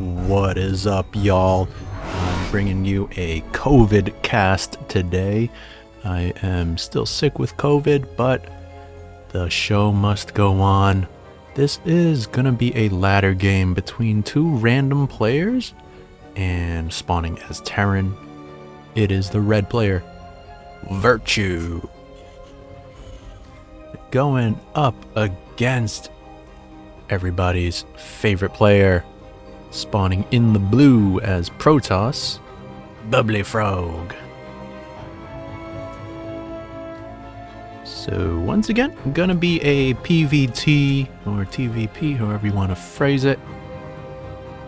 What is up, y'all? I'm bringing you a COVID cast today. I am still sick with COVID, but the show must go on. This is gonna be a ladder game between two random players and spawning as Terran. It is the red player, Virtue, going up against everybody's favorite player, spawning in the blue as Protoss, BubblyFrog. So once again, gonna be a PvT or TVP, however you want to phrase it.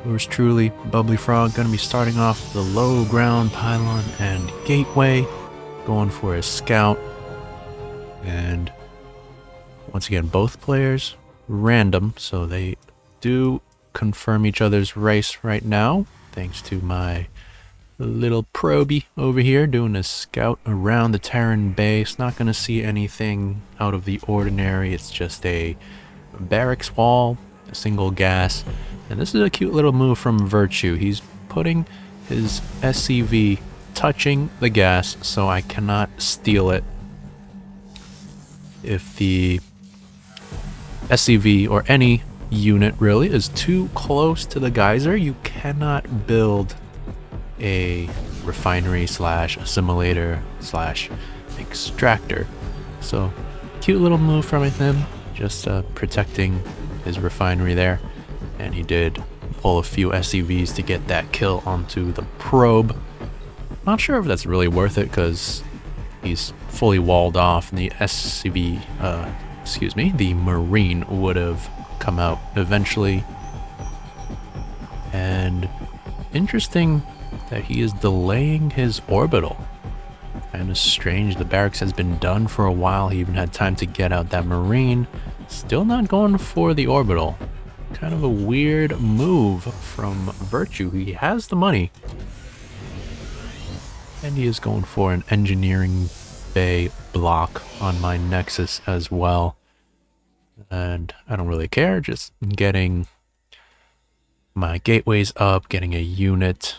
Yours truly, BubblyFrog, gonna be starting off the low ground pylon and gateway, going for a scout. And once again, both players random, so they do confirm each other's race right now, thanks to my little probie over here doing a scout around the Terran base. Not going to see anything out of the ordinary. It's just a barracks wall, a single gas, and this is a cute little move from Virtue. He's putting his SCV touching the gas so I cannot steal it. If the SCV or any unit really is too close to the geyser, you cannot build a refinery slash assimilator slash extractor. So cute little move from him, just protecting his refinery there, and he did pull a few SCVs to get that kill onto the probe. Not sure if that's really worth it because he's fully walled off, and the SCV the Marine would have come out eventually. And interesting that he is delaying his orbital. Kind of strange. The barracks has been done for a while. He even had time to get out that Marine. Still not going for the orbital. Kind of a weird move from Virtue. He has the money. And he is going for an engineering bay block on my Nexus as well. And I don't really care, just getting my gateways up, getting a unit,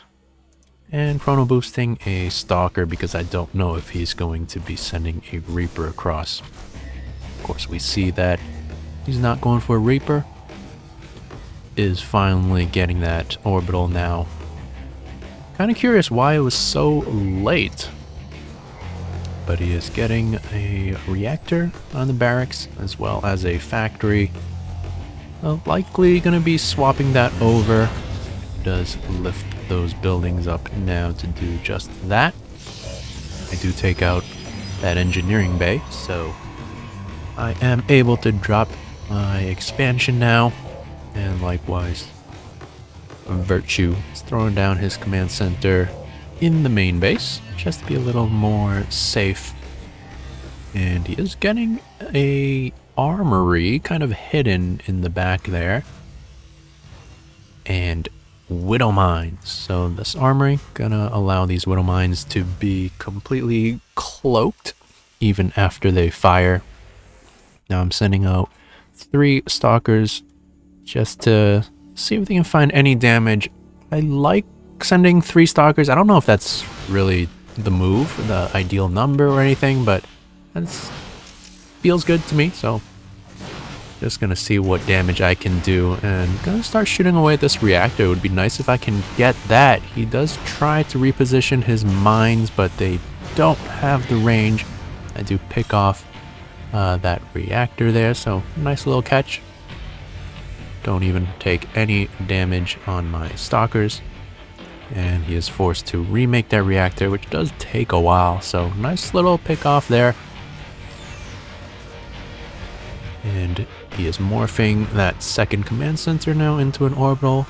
and chrono boosting a stalker because I don't know if he's going to be sending a Reaper across. Of course, we see that he's not going for a Reaper, is finally getting that orbital now. Kind of curious why it was so late. But he is getting a reactor on the barracks as well as a factory. Likely going to be swapping that over. Does lift those buildings up now to do just that. I do take out that engineering bay, so I am able to drop my expansion now. And likewise, Virtue is throwing down his command center in the main base, just to be a little more safe. And he is getting a armory kind of hidden in the back there, and widow mines. So this armory gonna allow these widow mines to be completely cloaked even after they fire. Now I'm sending out 3 stalkers just to see if they can find any damage. I like sending 3 stalkers. I don't know if that's really the move, the ideal number or anything, but it feels good to me. So just gonna see what damage I can do and gonna start shooting away at this reactor. It would be nice if I can get that. He does try to reposition his mines, but they don't have the range. I do pick off that reactor there, so nice little catch. Don't even take any damage on my stalkers. And he is forced to remake that reactor, which does take a while, so nice little pick off there. And he is morphing that second command center now into an orbital.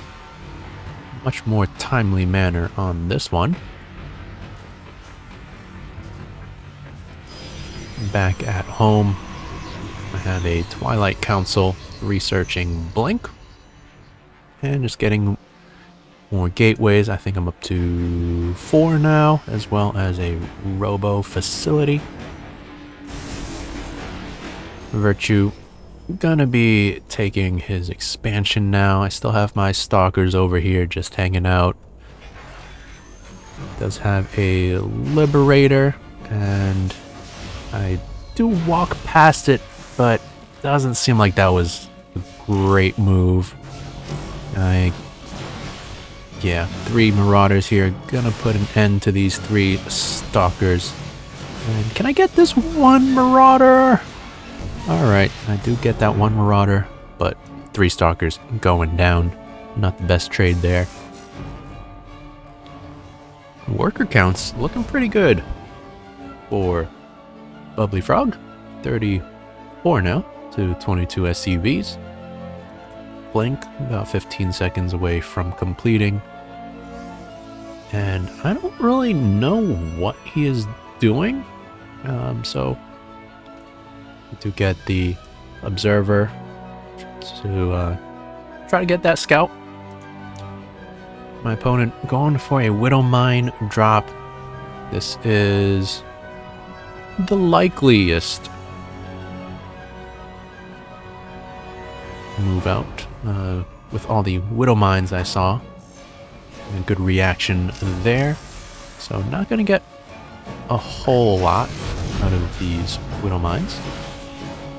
Much more timely manner on this one. Back at home, I have a Twilight Council researching Blink. And just getting more gateways. I think I'm up to 4 now, as well as a robo facility. Virtue gonna be taking his expansion now. I still have my stalkers over here just hanging out. Does have a liberator, and I do walk past it, but doesn't seem like that was a great move. Yeah, 3 marauders here. Gonna put an end to these 3 stalkers. And can I get this 1 marauder? Alright, I do get that 1 marauder, but 3 stalkers going down. Not the best trade there. Worker counts looking pretty good for BubblyFrog. 34 now to 22 SCVs. Blink, about 15 seconds away from completing. And I don't really know what he is doing. So to get the observer to try to get that scout. My opponent going for a Widow Mine drop. This is the likeliest move out with all the Widow Mines I saw. A good reaction there. So not going to get a whole lot out of these Widow Mines.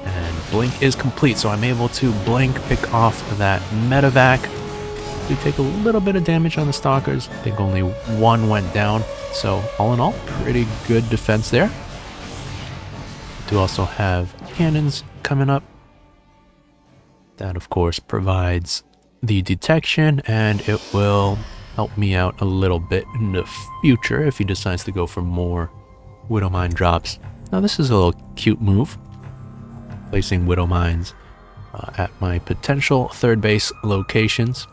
And Blink is complete, so I'm able to Blink, pick off that medevac. Do take a little bit of damage on the stalkers. I think only 1 went down. So all in all, pretty good defense there. Do also have cannons coming up. That of course provides the detection, and it will help me out a little bit in the future if he decides to go for more Widow Mine drops. Now this is a little cute move. Placing Widow Mines at my potential 3rd base locations.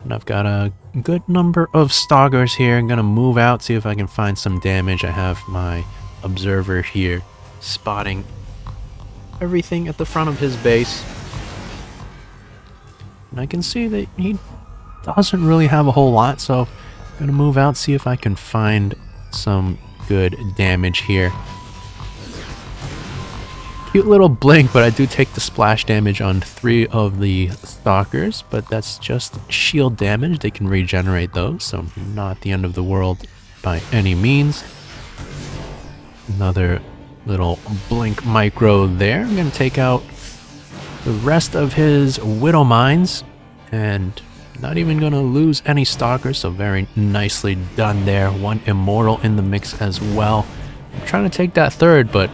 And I've got a good number of stalkers here. I'm gonna move out, see if I can find some damage. I have my observer here spotting everything at the front of his base. And I can see that he doesn't really have a whole lot, so I'm gonna move out, see if I can find some good damage here. Cute little blink, but I do take the splash damage on 3 of the stalkers, but that's just shield damage. They can regenerate those, so not the end of the world by any means. Another little blink micro there. I'm going to take out the rest of his Widow Mines, and not even going to lose any stalkers, so very nicely done there. 1 immortal in the mix as well. I'm trying to take that 3rd, but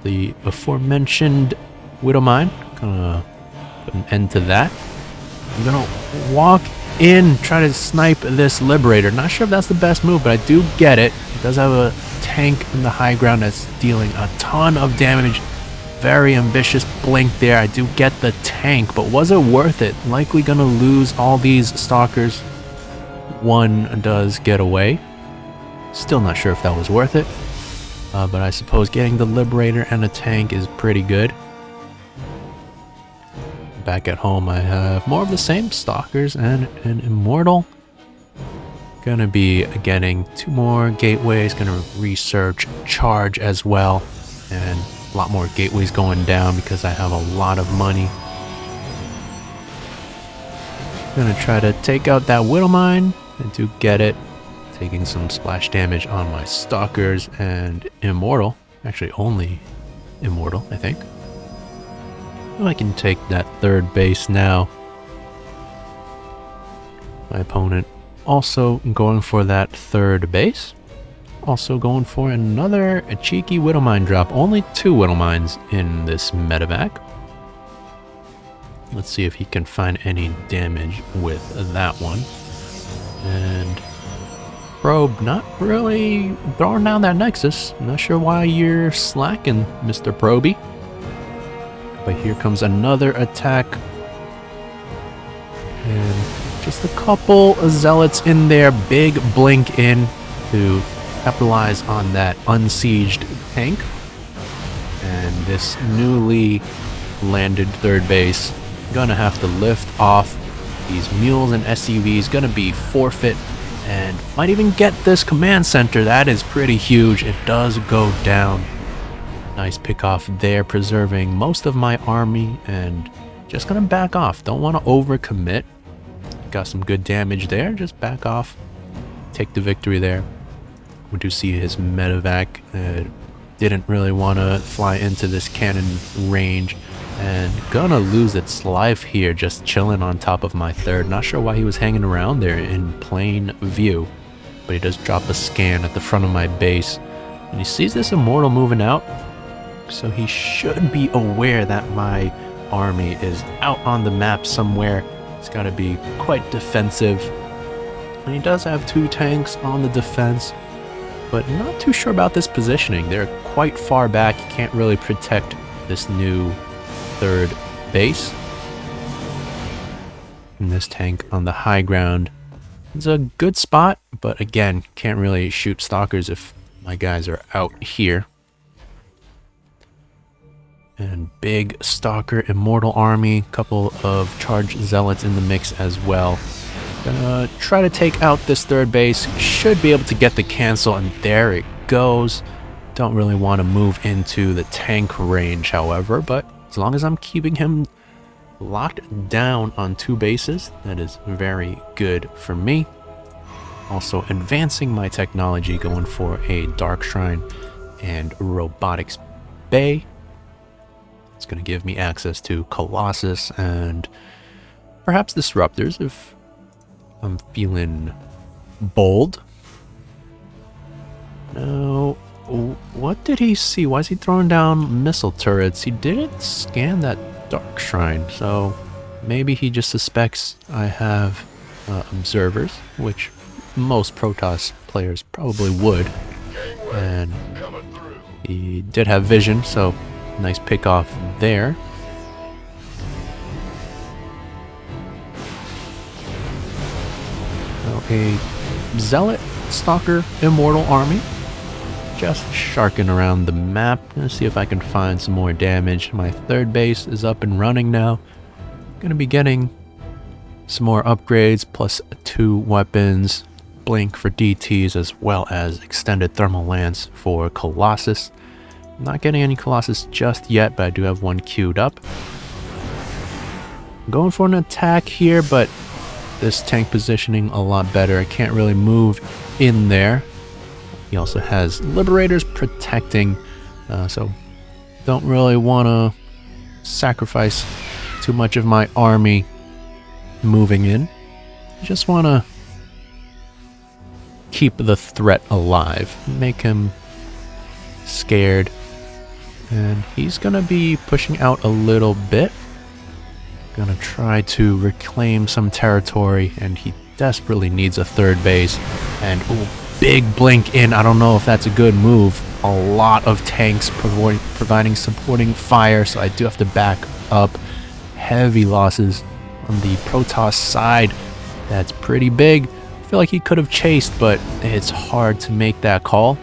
the aforementioned Widow Mine, gonna put an end to that. I'm gonna walk in, try to snipe this Liberator. Not sure if that's the best move, but I do get it. It does have a tank in the high ground that's dealing a ton of damage. Very ambitious blink there. I do get the tank, but was it worth it? Likely gonna lose all these stalkers. 1 does get away. Still not sure if that was worth it. But I suppose getting the Liberator and a tank is pretty good. Back at home, I have more of the same stalkers and an immortal. Gonna be getting 2 more gateways. Gonna research charge as well, and a lot more gateways going down because I have a lot of money. Gonna try to take out that Widow Mine and to get it. Taking some splash damage on my stalkers and immortal. Actually, only immortal, I think. I can take that 3rd base now. My opponent also going for that 3rd base. Also going for another cheeky Widow Mine drop. Only 2 Widow Mines in this medevac. Let's see if he can find any damage with that one. And Probe not really throwing down that Nexus. Not sure why you're slacking, Mr. Proby. But here comes another attack. And just a couple of Zealots in there. Big blink in to capitalize on that unsieged tank. And this newly landed 3rd base gonna have to lift off these mules and SCVs. Gonna be forfeit. And might even get this command center. That is pretty huge. It does go down. Nice pick off there, preserving most of my army, and just gonna back off. Don't want to overcommit. Got some good damage there. Just back off. Take the victory there. We do see his medevac. Didn't really want to fly into this cannon range, and gonna lose its life here just chilling on top of my third. Not sure why he was hanging around there in plain view, but he does drop a scan at the front of my base, and he sees this immortal moving out, so he should be aware that my army is out on the map somewhere. It's got to be quite defensive, and he does have 2 tanks on the defense, but not too sure about this positioning. They're quite far back. You can't really protect this new third base. And this tank on the high ground is a good spot, but again, can't really shoot stalkers if my guys are out here. And big stalker immortal army, couple of charged zealots in the mix as well. Gonna try to take out this third base. Should be able to get the cancel, and there it goes. Don't really want to move into the tank range, however, but as long as I'm keeping him locked down on 2 bases, that is very good for me. Also advancing my technology, going for a Dark Shrine and Robotics Bay. It's going to give me access to Colossus and perhaps Disruptors if I'm feeling bold. Now, what did he see? Why is he throwing down missile turrets? He didn't scan that Dark Shrine, so maybe he just suspects I have observers, which most Protoss players probably would. And he did have vision, so nice pick off there. Now a Zealot Stalker Immortal army. Just sharking around the map. Gonna see if I can find some more damage. My third base is up and running now. Gonna be getting some more upgrades, plus 2 weapons. Blink for DTs, as well as extended thermal lance for Colossus. Not getting any Colossus just yet, but I do have 1 queued up. I'm going for an attack here, but this tank positioning a lot better. I can't really move in there. He also has Liberators protecting, so don't really want to sacrifice too much of my army moving in. Just want to keep the threat alive, make him scared. And he's gonna be pushing out a little bit. Gonna try to reclaim some territory, and he desperately needs a third base. And ooh, big blink in. I don't know if that's a good move. A lot of tanks providing supporting fire, so I do have to back up. Heavy losses on the Protoss side. That's pretty big. I feel like he could have chased, but it's hard to make that call.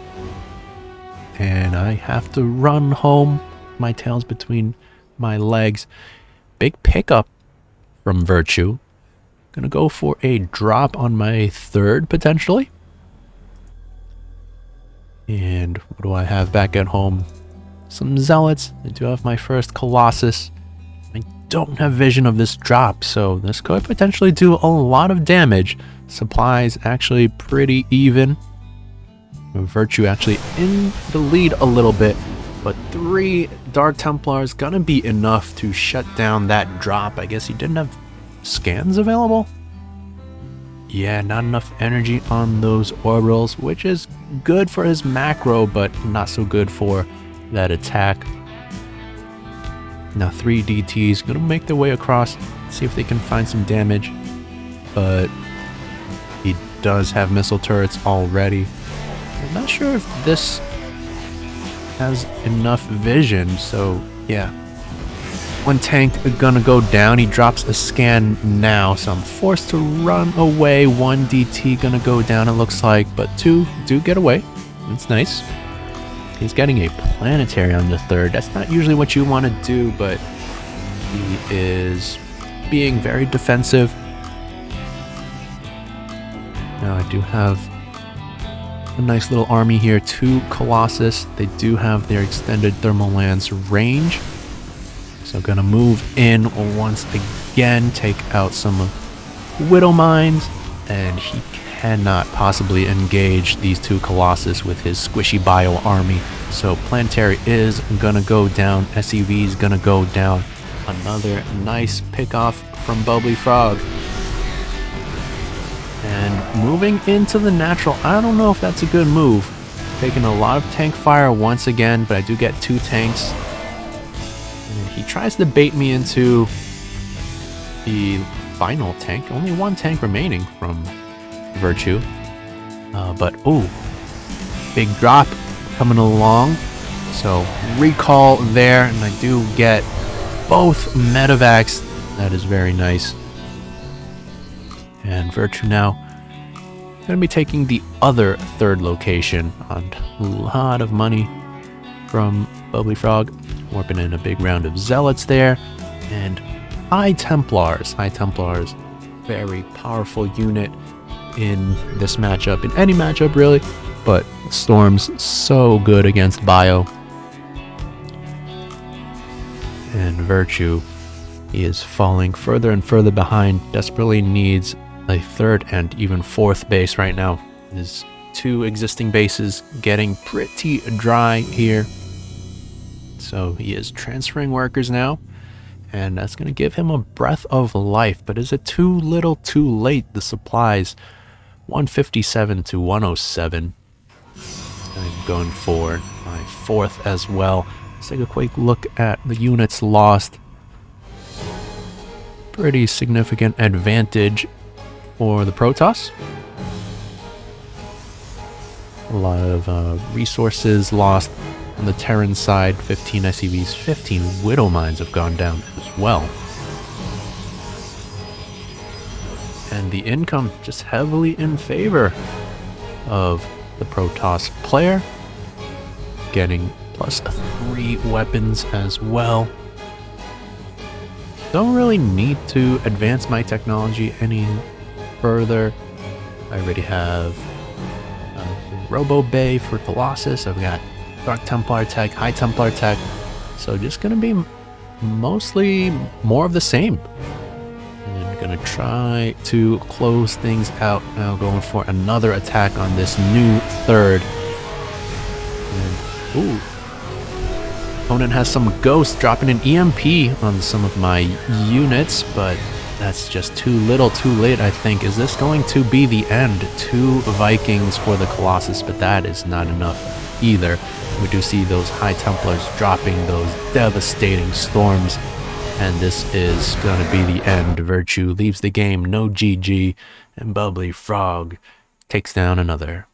And I have to run home. My tail's between my legs. Big pickup from Virtue. Gonna go for a drop on my third, potentially. And what do I have back at home? Some Zealots. I do have my first Colossus. I don't have vision of this drop, so this could potentially do a lot of damage. Supplies actually pretty even. Virtue actually in the lead a little bit, but 3 Dark Templars gonna be enough to shut down that drop. I guess he didn't have scans available? Yeah, not enough energy on those orbitals, which is good for his macro, but not so good for that attack. Now 3 DTs gonna make their way across, see if they can find some damage, but he does have missile turrets already. I'm not sure if this has enough vision, so yeah. 1 tank gonna go down. He drops a scan now, so I'm forced to run away. 1 DT gonna go down, it looks like, but 2 do get away. It's nice. He's getting a planetary on the third. That's not usually what you want to do, but he is being very defensive. Now I do have a nice little army here to Colossus. They do have their extended thermal lance range. So gonna move in once again, take out some of Widow Mines, and he cannot possibly engage these two Colossus with his squishy bio army. So Planetary is gonna go down, SCV is gonna go down. Another nice pickoff from BubblyFrog. And moving into the natural, I don't know if that's a good move. Taking a lot of tank fire once again, but I do get 2 tanks. And he tries to bait me into the final tank. Only 1 tank remaining from Virtue. But, ooh, big drop coming along. So, recall there, and I do get both medevacs. That is very nice. And Virtue now going to be taking the other 3rd location on a lot of money from BubblyFrog. Warping in a big round of Zealots there. And High Templars. High Templars, very powerful unit in this matchup, in any matchup really. But Storm's so good against Bio. And Virtue, he is falling further and further behind, desperately needs a 3rd and even 4th base right now. His 2 existing bases getting pretty dry here. So he is transferring workers now, and that's going to give him a breath of life. But is it too little too late? The supplies, 157 to 107. I'm going for my 4th as well. Let's take a quick look at the units lost. Pretty significant advantage for the Protoss. A lot of resources lost on the Terran side. 15 SCVs, 15 Widow Mines have gone down as well. And the income just heavily in favor of the Protoss player. Getting plus 3 weapons as well. Don't really need to advance my technology any further. I already have Robo Bay for Colossus. I've got Dark Templar tech, High Templar tech. So just gonna be mostly more of the same. And gonna try to close things out now, going for another attack on this new 3rd. And, ooh. Opponent has some ghosts, dropping an EMP on some of my units, but that's just too little too late, I think. Is this going to be the end? 2 Vikings for the Colossus, but that is not enough either. We do see those High Templars dropping those devastating storms, and this is going to be the end. Virtue leaves the game, no GG, and BubblyFrog takes down another.